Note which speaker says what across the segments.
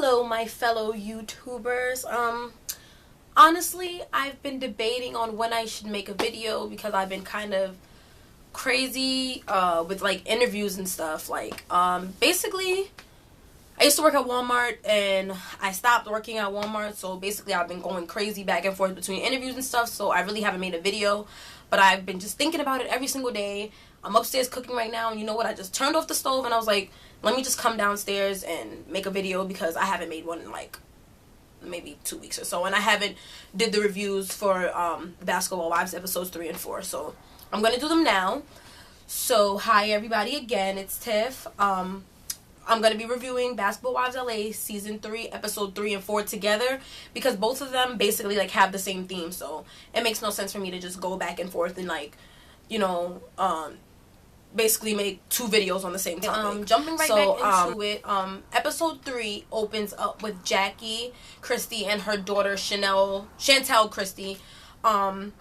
Speaker 1: Hello, my fellow YouTubers. Honestly, I've been debating on when I should make a video because I've been kind of crazy with like interviews and stuff. Basically, I used to work at Walmart and I stopped working at Walmart, so basically I've been going crazy back and forth between interviews and stuff, so I really haven't made a video, but I've been just thinking about it every single day. I'm upstairs cooking right now, and you know what? I just turned off the stove and I was like, let me just come downstairs and make a video because I haven't made one in like maybe 2 weeks or so, and I haven't did the reviews for Basketball Wives episodes 3 and 4, so I'm gonna do them now. So hi everybody again, it's Tiff. I'm gonna be reviewing Basketball Wives LA season 3 episode 3 and 4 together because both of them basically like have the same theme, so it makes no sense for me to just go back and forth and like, you know, basically make 2 videos on the same topic. Jumping right back into it, episode 3 opens up with Jackie Christie and her daughter Chantel Christie at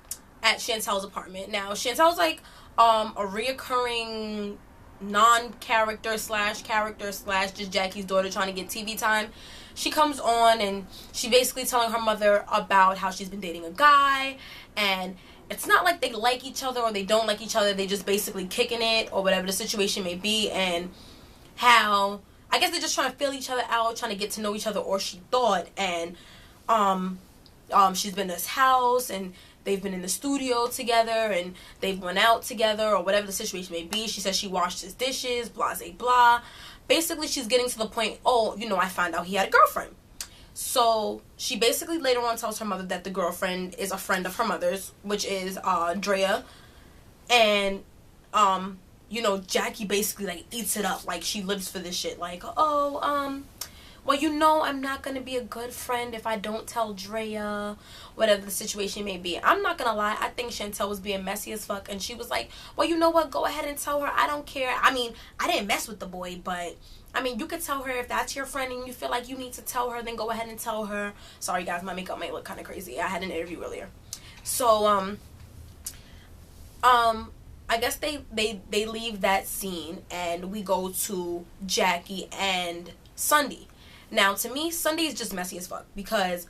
Speaker 1: Chantel's apartment. Now Chantel's like a reoccurring non-character slash character slash just Jackie's daughter trying to get TV time. She comes on and she basically telling her mother about how she's been dating a guy, and it's not like they like each other or they don't like each other. They just basically kicking it or whatever the situation may be, and how I guess they're just trying to feel each other out, trying to get to know each other, or she thought. And she's been in this house and they've been in the studio together and they've went out together or whatever the situation may be. She says she washed his dishes, blah, blah, blah. Basically, she's getting to the point, oh, you know, I found out he had a girlfriend. So she basically later on tells her mother that the girlfriend is a friend of her mother's, which is Drea. And you know, Jackie basically like eats it up, like she lives for this shit. Like, oh, well, you know, I'm not gonna be a good friend if I don't tell Drea, whatever the situation may be. I'm not gonna lie, I think Chantel was being messy as fuck, and she was like, well, you know what, go ahead and tell her, I don't care. I mean, I didn't mess with the boy, but I mean, you could tell her if that's your friend and you feel like you need to tell her, then go ahead and tell her. Sorry guys, my makeup might look kind of crazy. I had an interview earlier. So I guess they leave that scene and we go to Jackie and Sunday. Now, to me, Sunday is just messy as fuck because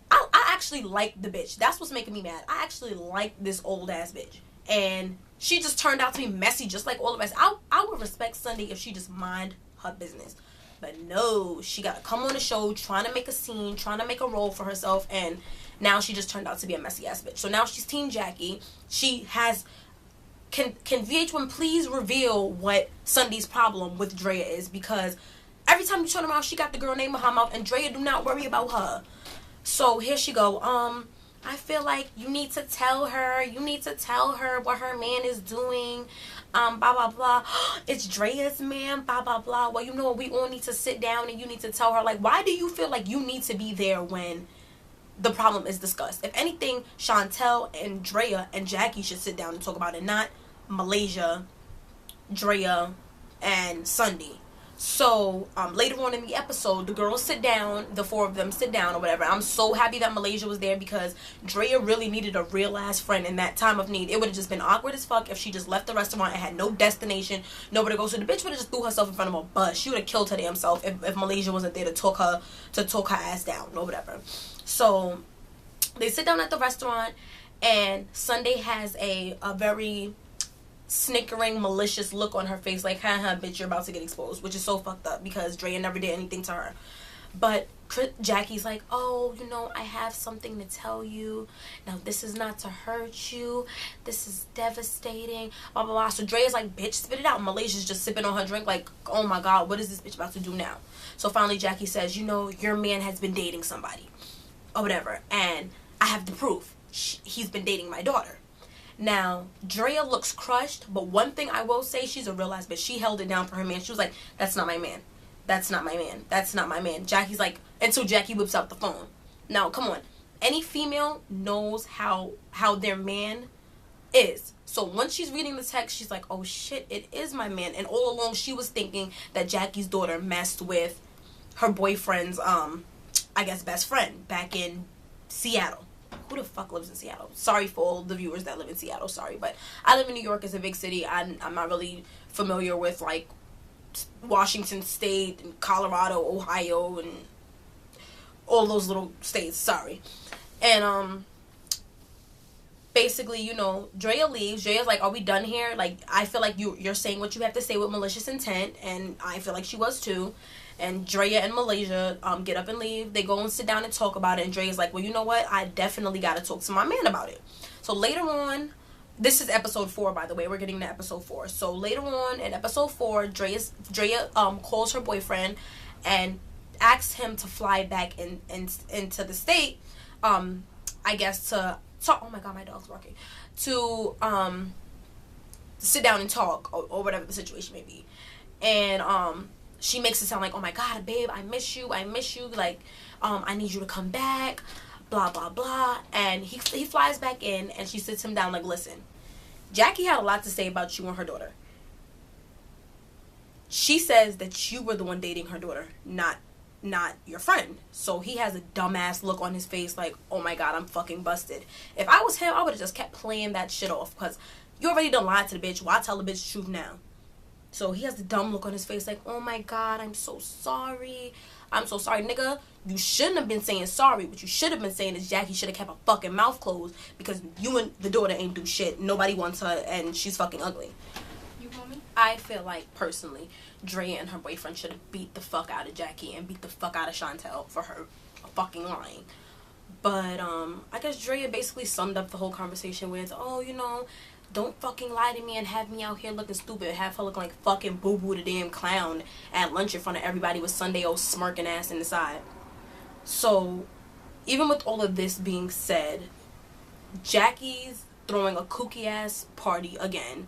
Speaker 1: I actually like the bitch. That's what's making me mad. I actually like this old ass bitch, and she just turned out to be messy just like all of us. I would respect Sunday if she just mind her business, but no, she gotta come on the show trying to make a scene, trying to make a role for herself, and now she just turned out to be a messy ass bitch. So now she's Team Jackie. She has can VH1 please reveal what Sunday's problem with Drea is, because every time you turn around, she got the girl name in her mouth, and Drea do not worry about her. So here she go. I feel like you need to tell her. You need to tell her what her man is doing. Blah, blah, blah. It's Drea's man, blah, blah, blah. Well, you know what? We all need to sit down and you need to tell her. Like, why do you feel like you need to be there when the problem is discussed? If anything, Chantel and Drea and Jackie should sit down and talk about it, not Malaysia, Drea, and Sunday. So later on in the episode, the girls sit down, the 4 of them sit down or whatever. I'm so happy that Malaysia was there because Drea really needed a real ass friend in that time of need. It would have just been awkward as fuck if she just left the restaurant and had no destination, nowhere to go. So the bitch would have just threw herself in front of a bus. She would have killed her damn self if Malaysia wasn't there to talk her ass down or whatever. So they sit down at the restaurant, and Sunday has a very snickering, malicious look on her face, like, haha, bitch, you're about to get exposed, which is so fucked up because Drea never did anything to her. But Jackie's like, oh, you know, I have something to tell you. Now, this is not to hurt you. This is devastating, blah, blah, blah. So Drea's like, bitch, spit it out. Malaysia's just sipping on her drink like, oh my God, what is this bitch about to do now? So finally Jackie says, you know, your man has been dating somebody or whatever, and I have the proof. He's been dating my daughter. Now, Drea looks crushed, but one thing I will say, she's a real ass bitch. She held it down for her man. She was like, that's not my man. That's not my man. That's not my man. Jackie's like, until Jackie whips out the phone. Now, come on. Any female knows how their man is. So once she's reading the text, she's like, oh shit, it is my man. And all along, she was thinking that Jackie's daughter messed with her boyfriend's, I guess, best friend back in Seattle. Who the fuck lives in Seattle? Sorry for all the viewers that live in Seattle. Sorry, but I live in New York. It's a big city. I'm not really familiar with like Washington State and Colorado, Ohio, and all those little states. Sorry. And basically, you know, Drea leaves. Drea's like, are we done here? Like, I feel like you're saying what you have to say with malicious intent, and I feel like she was too. And Drea and Malaysia get up and leave. They go and sit down and talk about it, and Drea's like, well, you know what? I definitely got to talk to my man about it. So later on, this is episode 4, by the way. We're getting to episode 4. So later on in episode 4, Drea calls her boyfriend and asks him to fly back into the state, I guess to talk. Oh my god, my dog's barking. To sit down and talk, or whatever the situation may be. And she makes it sound like, oh my god, babe, I miss you, like I need you to come back, blah blah blah. And he flies back in, and she sits him down like, listen, Jackie had a lot to say about you and her daughter. She says that you were the one dating her daughter, not your friend. So he has a dumbass look on his face like, oh my god, I'm fucking busted. If I was him, I would have just kept playing that shit off, because you already done lied to the bitch. Why tell the bitch the truth now? So he has the dumb look on his face like, oh my god, I'm so sorry, nigga. You shouldn't have been saying sorry. What you should have been saying is Jackie should have kept her fucking mouth closed, because you and the daughter ain't do shit. Nobody wants her, and she's fucking ugly.
Speaker 2: You want me?
Speaker 1: I feel like, personally, Drea and her boyfriend should have beat the fuck out of Jackie and beat the fuck out of Chantel for her fucking lying. But I guess Drea basically summed up the whole conversation with, oh, you know, don't fucking lie to me and have me out here looking stupid. Have her looking like fucking Boo Boo the damn clown at lunch in front of everybody with Sunday old smirking ass in the side. So, even with all of this being said, Jackie's throwing a kooky ass party again.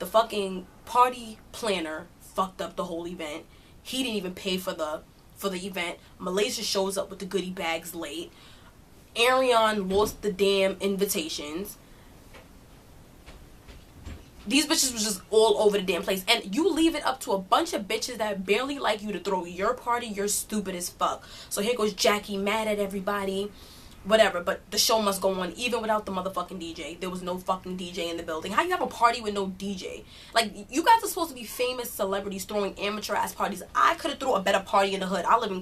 Speaker 1: The fucking party planner fucked up the whole event. He didn't even pay for the event. Malaysia shows up with the goodie bags late. Ariane lost the damn invitations. These bitches was just all over the damn place. And you leave it up to a bunch of bitches that barely like you to throw your party. You're stupid as fuck. So here goes Jackie mad at everybody. Whatever, but the show must go on even without the motherfucking DJ. There was no fucking DJ in the building. How you have a party with no DJ? Like, you guys are supposed to be famous celebrities throwing amateur ass parties. I could have threw a better party in the hood. I live in